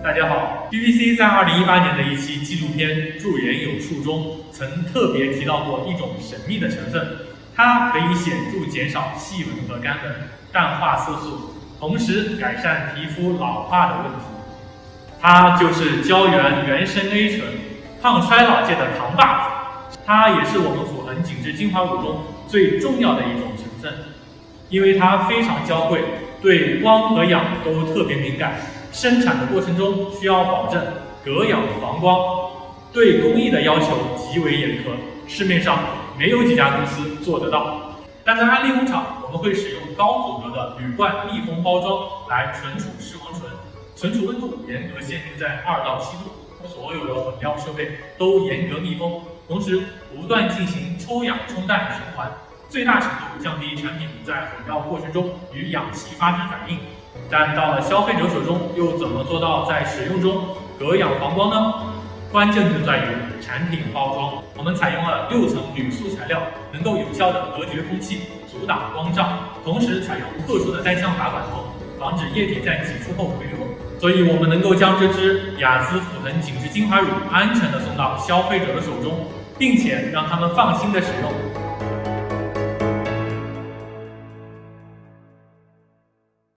大家好 ，BBC 在2018年的一期纪录片《驻颜有术》中，曾特别提到过一种神秘的成分，它可以显著减少细纹和干纹，淡化色素，同时改善皮肤老化的问题。它就是胶原原生 A 醇，抗衰老界的扛把子。它也是我们抚恒紧致精华乳中最重要的一种成分，因为它非常娇贵，对光和氧都特别敏感。生产的过程中需要保证隔氧防光，对工艺的要求极为严苛，市面上没有几家公司做得到。但在安利工厂，我们会使用高阻隔的铝罐密封包装来存储视黄醇，存储温度严格限定在2到7度，所有的混料设备都严格密封，同时不断进行抽氧冲淡循环，最大程度降低产品在混料过程中与氧气发生反应。但到了消费者手中，又怎么做到在使用中隔氧防光呢？关键就在于产品包装。我们采用了6层铝塑材料，能够有效的隔绝空气，阻挡光照，同时采用特殊的单向阀管头，防止液体在挤出后回流。所以我们能够将这支雅姿抚恒紧致精华乳安全的送到消费者的手中，并且让他们放心的使用。